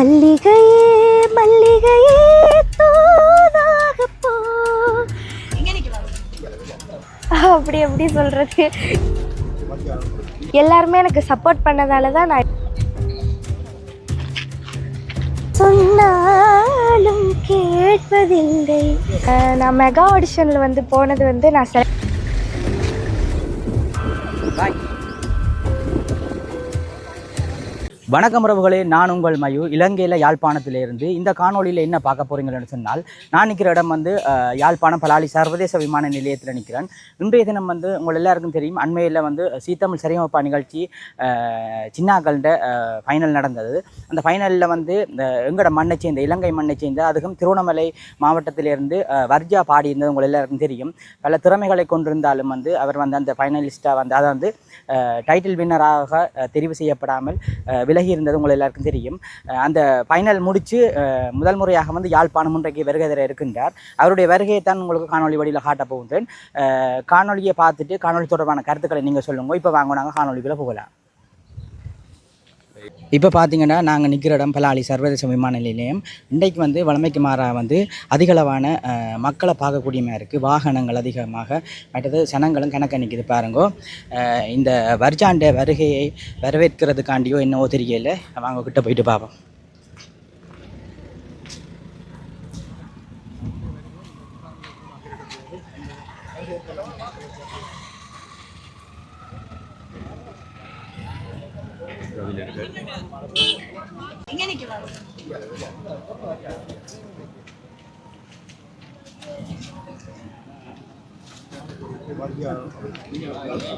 மல்லிகையே மல்லிகையே தூதாக போ. அப்படி எப்படி சொல்றது, எல்லாருமே எனக்கு சப்போர்ட் பண்ணதால தான் நான் சொன்னாலும் கேட்பதில்லை. நான் மெகா ஆடிஷனில் வந்து போனது வந்து நான் வணக்கம் உறவுகளே, நான் உங்கள் மயூ, இலங்கையில் யாழ்ப்பாணத்திலிருந்து. இந்த காணொலியில் என்ன பார்க்க போகிறீங்கன்னு சொன்னால், நான் நிற்கிற இடம் வந்து யாழ்ப்பாணம் பலாலி சர்வதேச விமான நிலையத்தில் நிற்கிறேன். இன்றைய தினம் வந்து உங்கள் எல்லாருக்கும் தெரியும், அண்மையில் வந்து சீத்தமிழ் சரிகமப்பா நிகழ்ச்சி சின்னாக்கள்கிட்ட ஃபைனல் நடந்தது. அந்த ஃபைனலில் வந்து எங்களோட மண்ணை சேர்ந்த, இலங்கை மண்ணை சேர்ந்த, அதுக்கும் திருவண்ணாமலை மாவட்டத்திலிருந்து வர்ஜா பாடியிருந்தது உங்கள் எல்லாருக்கும் தெரியும். பல திறமைகளை கொண்டிருந்தாலும் வந்து அவர் வந்து அந்த ஃபைனலிஸ்ட்டாக வந்து அதை வந்து டைட்டில் வின்னராக தெரிவு செய்யப்படாமல் விலகி இருந்தது உங்கள் எல்லாருக்கும் தெரியும். அந்த ஃபைனல் முடித்து முதல் முறையாக வந்து யாழ்ப்பாணம் இன்றைக்கு வருகை தர இருக்கின்றார். அவருடைய வருகையை தான் உங்களுக்கு காணொலி வழியில் காட்ட போகின்றேன். காணொலியை பார்த்துட்டு காணொலி தொடர்பான கருத்துக்களை நீங்கள் சொல்லுங்கள். இப்போ வாங்க, நாங்கள் காணொலிக்குள்ளே போகலாம். இப்போ பார்த்தீங்கன்னா நாங்கள் நிற்கிற இடம் பலாலி சர்வதேச விமான நிலையம். இன்றைக்கு வந்து வழமைக்கு மாறாக வந்து அதிகளவான மக்களை பார்க்கக்கூடியமாக இருக்குது. வாகனங்கள் அதிகமாக, மற்றது சனங்களும் கணக்க நிற்கிது பாருங்கோ. இந்த வர்ஜாண்ட வருகையை வரவேற்கிறதுக்காண்டியோ என்னவோ தெரியல. வாங்க கிட்ட போயிட்டு பார்ப்போம்.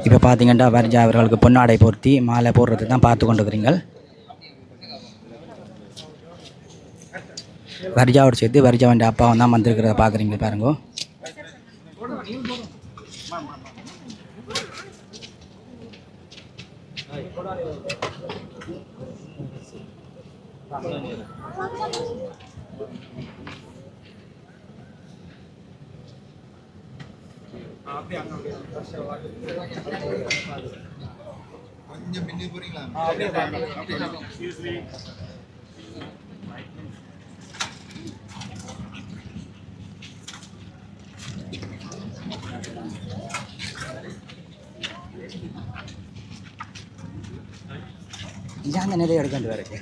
இப்போ பார்த்தீங்கன்னா வர்ஜா அவர்களுக்கு பொன்னாடை போர்த்தி மாலை போடுறது தான் பார்த்து கொண்டுக்கிறீங்க. வர்ஜாவோடு சேர்த்து வர்ஜாவின் அப்பாவும் தான் வந்திருக்கிறத பார்க்குறீங்க பாருங்க. கொஞ்சம் பின்னி போறீங்களா? அந்த நிலையை எடுக்க வேண்டிய இருக்கு.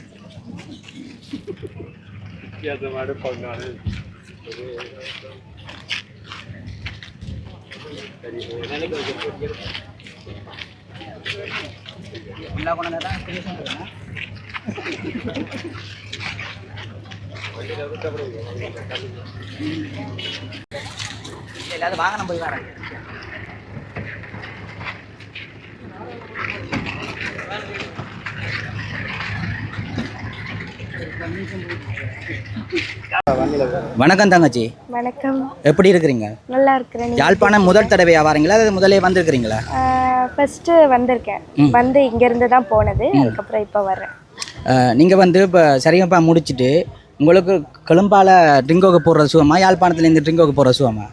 எல்லாரும் வாங்க, நம்ம போய் வரேன். வணக்கம் தங்கச்சி. வணக்கம். எப்படி இருக்கிறீங்க? நல்லா இருக்கிறேன். யாழ்ப்பாணம் முதல் தடவையா வாரீங்களா, அது முதலே வந்திருக்கிறீங்களா? ஃபர்ஸ்ட் வந்திருக்கேன், வந்து இங்கேருந்து தான் போனது, அதுக்கப்புறம் இப்போ வர்றேன். நீங்கள் வந்து இப்போ சரிகப்பா முடிச்சுட்டு உங்களுக்கு கொழும்பால் ட்ரிங்கோக்கு போடுற சுகமா, யாழ்ப்பாணத்துலேருந்து ட்ரிங்கோக்கு போகிற சுகமா?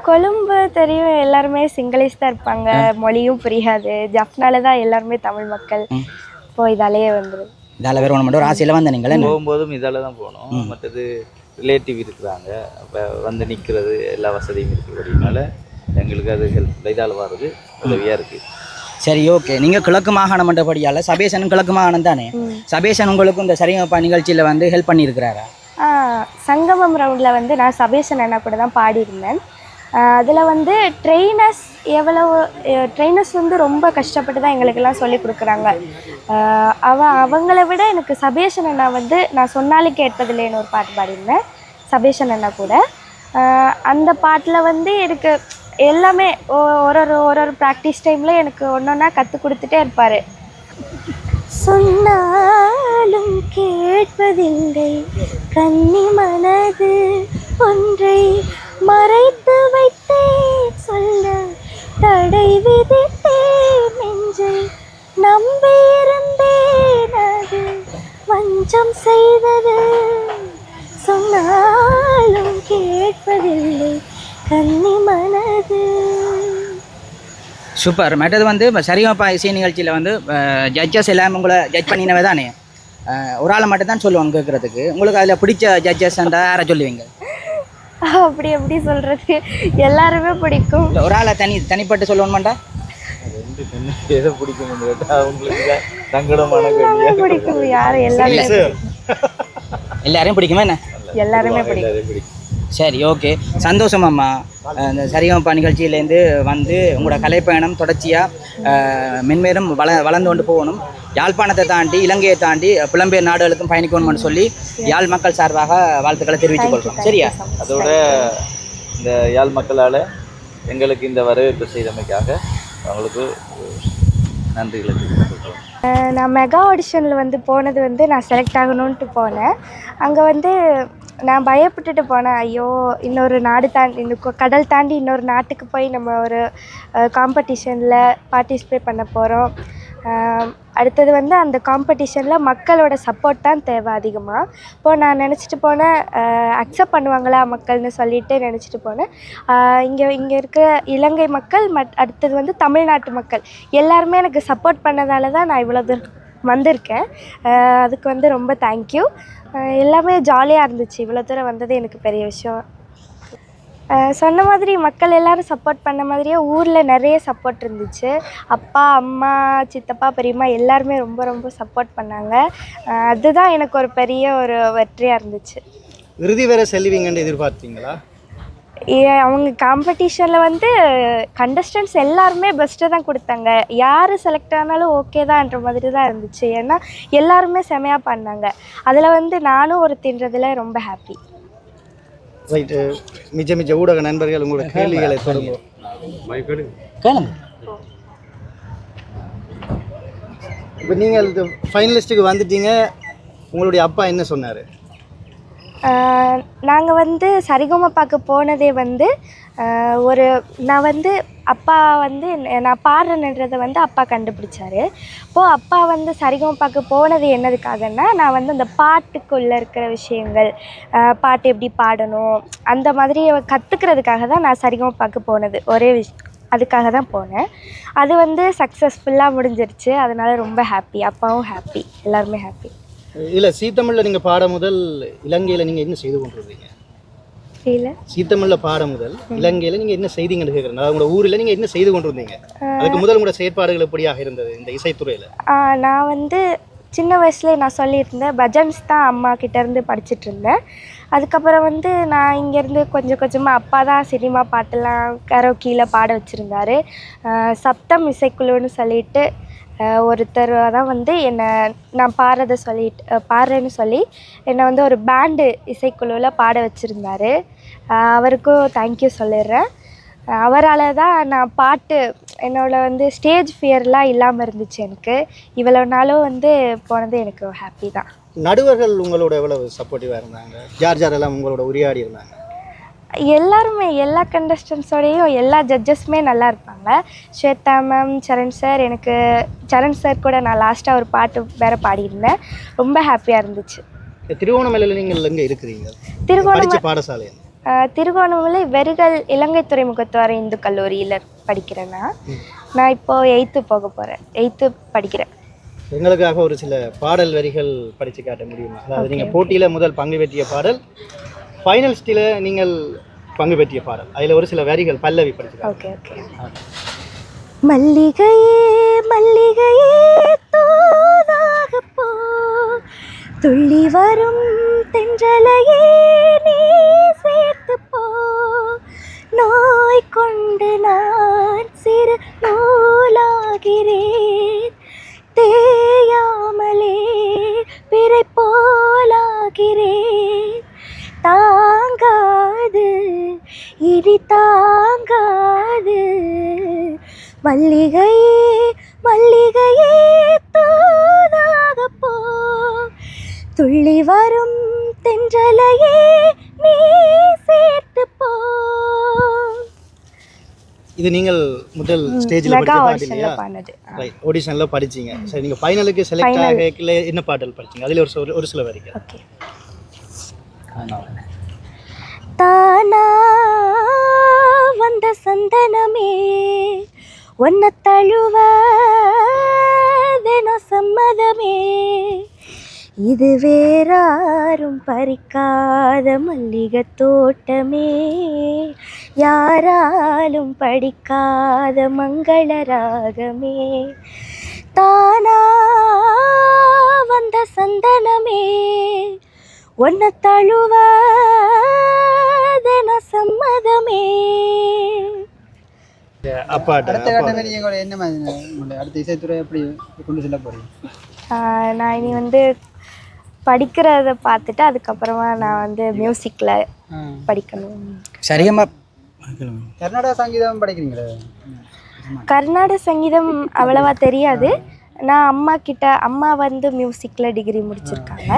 கொழும்பு தெரியும், எல்லாருமே சிங்களீஸ் தான் இருப்பாங்க, மொழியும் புரியாது. ஜப்னால தான் எல்லாருமே தமிழ் மக்கள். இப்போ இதாலேயே வந்துடும். இதால் வேறு ஒன்று மட்டும் ஒரு ஆசையில் வந்து நீங்களே போகும்போதும் இதால் தான் போகணும். மற்றது ரிலேட்டிவ் இருக்கிறாங்க, அப்போ வந்து நிற்கிறது எல்லா வசதியும் இருக்கிறதுனால எங்களுக்கு அது ஹெல்ப் இதால் வர்றது உதவியாக இருக்குது. சரி, ஓகே. நீங்கள் கிழக்கு மாகாணம் மன்றபடியால் சபேசனும் கிழக்கு மாகாணம் தானே? சபேசன் உங்களுக்கு இந்த சரிகமப்பா நிகழ்ச்சியில் வந்து ஹெல்ப் பண்ணியிருக்கிறாரா? சங்கமம் ரவுண்டில் வந்து நான் சபேசன் அண்ணா கூட தான் பாடியிருந்தேன். அதில் வந்து ட்ரெயினர்ஸ் வந்து ரொம்ப கஷ்டப்பட்டு தான் எங்களுக்கெல்லாம் சொல்லி கொடுக்குறாங்க. அவங்கள விட எனக்கு சபேசன் அண்ணா வந்து நான் சொன்னாலும் கேட்பதில்லைன்னு ஒரு பாட்டு பாடியிருந்தேன் சபேசன் அண்ணா கூட. அந்த பாட்டில் வந்து எனக்கு எல்லாமே ஒரு ப்ராக்டிஸ் டைமில் எனக்கு ஒன்றொன்னா கற்றுக் கொடுத்துட்டே இருப்பார். சொன்னாலும் கேட்பதில்லை கன்னி மனது ஒன்றை மறைத்து வைத்தேன், சொல்ல தடை விதித்தேன், நெஞ்சை நம்பியிருந்தேன், அது வஞ்சம் செய்தது, சொன்னாலும் கேட்பதில்லை கன்னி மனது. சூப்பர். மற்றது வந்து சரிகமப்பா இசை நிகழ்ச்சியில் வந்து ஜட்ஜஸ் எல்லாம் உங்களை ஜட்ஜ் பண்ணினவே தானே? ஒரு ஆளை மட்டும் தான் சொல்லுவாங்க கேட்குறதுக்கு. உங்களுக்கு அதில் பிடிச்ச ஜட்ஜஸ் யாரை சொல்லுவீங்க? அப்படி எப்படி சொல்கிறது, எல்லாருமே பிடிக்கும். இல்லை ஒரு ஆளை தனிப்பட்டு சொல்லணுமாண்டா? எதை பிடிக்கும் கேட்டால் அவங்களுக்கு சங்கடமான பிடிக்கும். யாரும் எல்லாரையும் பிடிக்குமா என்ன? எல்லாருமே பிடிக்கும். சரி, ஓகே, சந்தோஷமாம்மா. இந்த சரிகமபா நிகழ்ச்சியிலேருந்து வந்து உங்களோட கலைப்பயணம் தொடர்ச்சியாக மென்மேலும் வளர்ந்து கொண்டு போகணும். யாழ்ப்பாணத்தை தாண்டி இலங்கையை தாண்டி புலம்பெயர் நாடுகளுக்கும் பயணிக்கணும்னு சொல்லி யாழ் மக்கள் சார்பாக வாழ்த்துக்களை தெரிவித்துக் கொள்கிறோம். சரியா? அதோட இந்த யாழ் மக்களால் எங்களுக்கு இந்த வரவேற்பு செய்தமைக்காக அவங்களுக்கு நன்றிகளை தெரிவித்துக் நான் மெகா ஆடிஷனில் வந்து போனது வந்து நான் செலக்ட் ஆகணுன்ட்டு போனேன். அங்கே வந்து நான் பயப்பட்டுட்டு போனேன். ஐயோ, இன்னொரு நாடு தாண்டி கடல் தாண்டி இன்னொரு நாட்டுக்கு போய் நம்ம ஒரு காம்படிஷனில் பார்ட்டிசிபேட் பண்ண போகிறோம். அடுத்தது வந்து அந்த காம்படிஷனில் மக்களோட சப்போர்ட் தான் தேவை அதிகமாக. இப்போது நான் நினச்சிட்டு போனேன், அக்செப்ட் பண்ணுவாங்களா மக்கள்னு சொல்லிட்டு நினச்சிட்டு போனேன். இங்கே இருக்கிற இலங்கை மக்கள் அடுத்தது வந்து தமிழ்நாட்டு மக்கள் எல்லாருமே எனக்கு சப்போர்ட் பண்ணதால தான் நான் இவ்வளோ தூரம் வந்திருக்கேன். அதுக்கு வந்து ரொம்ப தேங்க்யூ. எல்லாமே ஜாலியாக இருந்துச்சு. இவ்வளோ தூரம் வந்தது எனக்கு பெரிய விஷயம். சொன்ன மாதிரி மக்கள் எல்லோரும் சப்போர்ட் பண்ண மாதிரியே ஊரில் நிறைய சப்போர்ட் இருந்துச்சு. அப்பா, அம்மா, சித்தப்பா, பெரியம்மா எல்லாருமே ரொம்ப ரொம்ப சப்போர்ட் பண்ணாங்க. அதுதான் எனக்கு ஒரு பெரிய ஒரு வெற்றியாக இருந்துச்சு. இறுதி வேற செல்வீங்கன்னு எதிர்பார்த்தீங்களா? அவங்க காம்படிஷனில் வந்து கண்டஸ்டன்ட்ஸ் எல்லாருமே பெஸ்ட்டு தான் கொடுத்தாங்க. யார் செலக்ட் ஆனாலும் ஓகே தான்ன்ற மாதிரி தான் இருந்துச்சு. ஏன்னா எல்லாருமே செமையாக பண்ணாங்க. அதில் வந்து நானும் ஒரு தின்றதில் ரொம்ப ஹாப்பி. ரைட்டு, மிச்ச ஊடக நண்பர்கள் உங்களோட கேள்விகளை தொடங்கும். இப்போ நீங்கள் ஃபைனலிஸ்ட்டுக்கு வந்துட்டீங்க, உங்களுடைய அப்பா என்ன சொன்னார்? நாங்கள் வந்து சரிகமபாக்கு போனதே வந்து நான் வந்து அப்பா வந்து நான் பாடுறேன்றதை வந்து அப்பா கண்டுபிடிச்சாரு. இப்போது அப்பா வந்து சரிகமபாக்கு போனது என்னதுக்காகன்னா, நான் வந்து அந்த பாட்டுக்குள்ளே இருக்கிற விஷயங்கள், பாட்டு எப்படி பாடணும் அந்த மாதிரி கற்றுக்கிறதுக்காக தான் நான் சரிகமபாக்கு போனது. அதுக்காக தான் போனேன். அது வந்து சக்ஸஸ்ஃபுல்லாக முடிஞ்சிருச்சு. அதனால் ரொம்ப ஹாப்பி. அப்பாவும் ஹாப்பி, எல்லாருமே ஹாப்பி. இல்லை, சீத்தமிழில் நீங்கள் பாட முதல் இலங்கையில் நீங்கள் என்ன செய்து கொண்டிருந்தீங்க? இல்லை, சீத்தமிழில் பாட முதல் இலங்கையில் நீங்கள் என்ன செய்தீங்கன்னு கேட்குறேன். உங்களோட ஊரில் நீங்கள் என்ன செய்து கொண்டிருந்தீங்க? அதுக்கு முதல் உங்களோட செயற்பாடுகள் எப்படியாக இருந்தது இந்த இசைத்துறையில்? நான் வந்து சின்ன வயசுலேயே நான் சொல்லியிருந்தேன், பஜன்ஸ் தான் அம்மா கிட்டேருந்து படிச்சுட்டு இருந்தேன். அதுக்கப்புறம் வந்து நான் இங்கேருந்து கொஞ்சம் கொஞ்சமாக அப்பா தான் சினிமா பாட்டெல்லாம் கரோக்கியில் பாட வச்சுருந்தாரு. சப்தம் இசைக்குழுன்னு சொல்லிட்டு ஒருத்தர் தான் வந்து நான் பாடுறேன்னு சொல்லி என்னை வந்து ஒரு பேண்டு இசைக்குழுவில் பாட வச்சுருந்தாரு. அவருக்கும் தேங்க்யூ சொல்லிடுறேன். அவரால் தான் நான் பாட்டு வந்து ஸ்டேஜ் ஃபியர்லாம் இல்லாமல் இருந்துச்சு எனக்கு. இவ்வளோ நாளும் வந்து போனது எனக்கு ஹாப்பி தான். நடுவர்கள் உங்களோட எவ்வளவு சப்போர்ட்டிவாக இருந்தாங்க? யாரெல்லாம் உங்களோட உரையாடி இருந்தாங்க? எல்லாருமே, எல்லா கண்டஸ்டன்ஸோடையும் எல்லா ஜட்ஜஸுமே நல்லா இருப்பாங்க. ஸ்வேதா மேம், சரண் சார் கூட நான் லாஸ்ட்டாக ஒரு பாட்டு வேறு பாடியிருந்தேன். ரொம்ப ஹாப்பியாக இருந்துச்சு. திருகோணமலையில் நீங்கள் எங்கே இருக்கிறீங்க? பாடசாலை திருகோணமலை வெறுகல் இலங்கை துறைமுகத்துவார இந்து கல்லூரியில் படிக்கிறேன். நான் இப்போது 8th போக போகிறேன். 8th படிக்கிறேன். எங்களுக்காக ஒரு சில பாடல் வரிகள் படித்து காட்ட முடியுமா? அதாவது நீங்கள் போட்டியில் முதல் பங்கு பெற்றிய பாடல், ஃபைனல்ஸ்டில் நீங்கள் பங்கு பெற்றிய பாடல், அதில் ஒரு சில வரிகள் பல்லவி படிச்சு. ஓகே. மல்லிகையே மல்லிகையே தோதாக போ, துள்ளி வரும் தென்றலையே நீ சேர்த்து போ, நோய் கொண்டு நான் சிறு நூலாகிறேன், தேயாமலே பிறை போலாகிறேன், தாங்காது இனி தாங்காது, மல்லிகையே மல்லிகையே தோதாக போ, துள்ளி வரும் தென்றலையே நீ சேர்த்து போ. இது நீங்கள் முதல் ஸ்டேஜில் ஆடிஷனில் படிச்சீங்க. சரி, நீங்கள் ஃபைனலுக்கு செலக்ட் ஆகல என்ன பாடல் படிச்சீங்க? அதில் ஒரு சில வரிகள். ஓகே. தானா வந்த சந்தனமே ஒன்ன தழுவ தினம் சம்மதமே, இது வேறாரும் பறிக்காத மல்லிகை தோட்டமே, யாராலும் படிக்காத மங்கள ராகமே, தானா வந்த சந்தனமே, ஒன்ன தழுவ சம்மதமே. அப்பாட்ட அடுத்த கட்ட மாதிரி எங்களோட என்ன மாதிரி உங்களுடைய அடுத்த இசைத்துறை எப்படி கொண்டு செல்ல போறீங்க? நான் இனி வந்து படிக்கிறத பார்த்துட்டு அதுக்கப்புறமா நான் வந்து மியூசிக்கில் படிக்கணும். சரிகமா கர்நாடக சங்கீதம் படிக்கிறீங்களா? கர்நாடக சங்கீதம் அவ்வளவா தெரியாது. நான் அம்மா வந்து மியூசிக்கில் டிகிரி முடிச்சிருக்காங்க.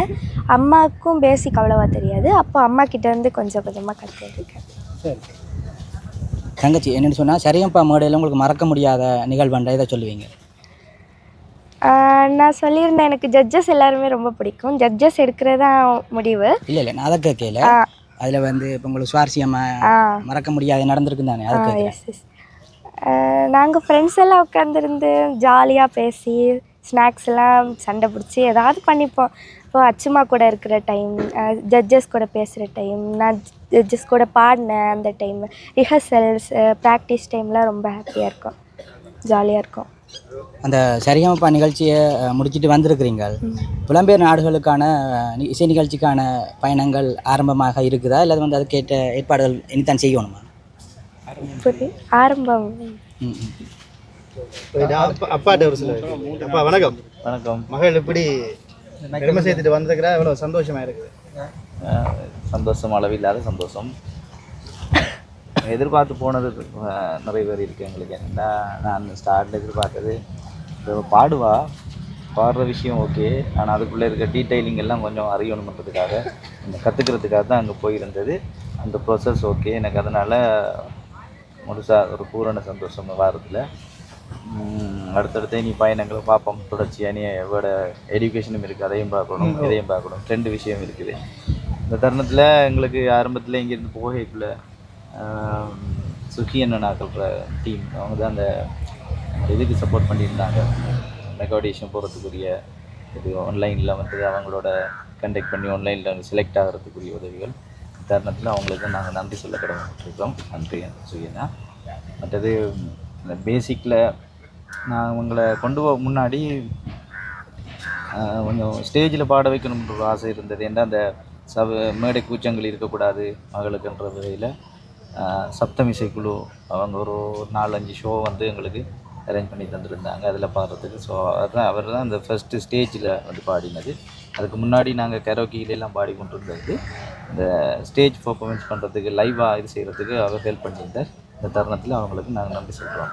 அம்மாவுக்கும் பேசிக் அவ்வளவா தெரியாது. அப்போ அம்மா கிட்டேருந்து கொஞ்சம் கொஞ்சமாக கற்றுருக்கேன். சரி. தங்கச்சி என்னென்னு சொன்னால் சரிகம்பா மேடையில் உங்களுக்கு மறக்க முடியாத நிகழ்வுண்டா இதை சொல்லுவீங்க? நான் சொல்லியிருந்தேன், எனக்கு ஜட்ஜஸ் எல்லாருமே ரொம்ப பிடிக்கும். ஜட்ஜஸ் எடுக்கிறது தான் முடிவு. இல்லை நான் அதை கேட்கல. அதில் வந்து இப்போ உங்களுக்கு சுவாரஸ்யமாக மறக்க முடியாத நடந்திருக்கு தானே, அதை கேட்கல. S S. நாங்கள் ஃப்ரெண்ட்ஸ் எல்லாம் உட்காந்துருந்து ஜாலியாக பேசி ஸ்நாக்ஸ் எல்லாம் சண்டை பிடிச்சி ஏதாவது பண்ணிப்போம். இப்போ அச்சுமா கூட இருக்கிற டைம், ஜட்ஜஸ் கூட பேசுகிற டைம், நான் ஜட்ஜஸ் கூட பாடினேன் அந்த டைம், ரிஹர்சல்ஸ், ப்ராக்டிஸ் டைம்லாம் ரொம்ப ஹாப்பியாக இருக்கும், ஜாலியாக இருக்கும். அந்த சரிகமப்பா நிகழ்ச்சியை முடிச்சுட்டு வந்திருக்கிறீங்க. புலம்பெயர் நாடுகளுக்கான இசை நிகழ்ச்சிக்கான பயணங்கள் ஆரம்பமாக இருக்குதா, இல்லை வந்து அதுக்கேற்ற ஏற்பாடுகள் இனித்தான் செய்யணுமா? ஆரம்பம். அப்பாட்ட ஒரு சில அப்பா வணக்கம். வணக்கம். மகள் எப்படி பெருமை சேர்த்துட்டு வந்திருக்கிறா, எவ்வளோ சந்தோஷமா இருக்குது? சந்தோஷம், அளவில்லாத சந்தோஷம். எதிர்பார்த்து போனது நிறைய பேர் இருக்குது எங்களுக்கு. என்னென்னா நான் ஸ்டார்டில் எதிர்பார்த்தது பாடுற விஷயம் ஓகே, ஆனால் அதுக்குள்ளே இருக்க டீட்டெயிலிங் எல்லாம் கொஞ்சம் அறியணுன்றதுக்காக கற்றுக்கிறதுக்காக தான் அங்கே போயிருந்தது. அந்த ப்ரொசஸ் ஓகே எனக்கு, அதனால் முழுசாக ஒரு பூரண சந்தோஷம் வாரத்தில். அடுத்தடுத்து இனி பயணங்களும் பார்ப்போம் தொடர்ச்சியாக. இனி எவ்வளோ எஜுகேஷனும் இருக்குது, அதையும் பார்க்கணும், இதையும் பார்க்கணும். 2 விஷயம் இருக்குது இந்த தருணத்தில். எங்களுக்கு ஆரம்பத்தில் இங்கேருந்து போகைக்குள்ள சுகி அண்ணனாக்கள்ற டீம் அவங்க தான் அந்த இதுக்கு சப்போர்ட் பண்ணியிருந்தாங்க. ரெக்கார்டேஷன் போகிறதுக்குரிய இது ஆன்லைனில் வந்து அவங்களோட கண்டக்ட் பண்ணி ஆன்லைனில் வந்து செலக்ட் ஆகிறதுக்குரிய உதவிகள். தருணத்தில் அவங்களுக்கு நாங்கள் நன்றி சொல்ல கடமைப்பட்டிருக்கோம். நன்றி சுகினா. மற்றது இந்த பேசிக்கில் நான் உங்களை கொண்டு போக முன்னாடி கொஞ்சம் ஸ்டேஜில் பாட வைக்கணுன்ற ஒரு ஆசை இருந்தது. ஏன்னா அந்த மேடை கூச்சங்கள் இருக்கக்கூடாது மகளுக்குன்ற வகையில் சப்தமிசைக்குழு அவங்க ஒரு 4-5 ஷோ வந்து எங்களுக்கு அரேஞ்ச் பண்ணி தந்துருந்தாங்க அதில் பாடுறதுக்கு. ஸோ அதுதான் அவர் தான் அந்த ஃபஸ்ட்டு ஸ்டேஜில் வந்து பாடினது. அதுக்கு முன்னாடி நாங்கள் கரோக்கியிலெல்லாம் பாடி கொண்டு இருந்தது. இந்த ஸ்டேஜ் பர்ஃபார்மன்ஸ் பண்ணுறதுக்கு லைவாக இது செய்கிறதுக்கு அவர் ஹெல்ப் பண்ணியிருந்தார். இந்த தருணத்தில் அவங்களுக்கு நாங்கள் நன்றி சொல்கிறோம்.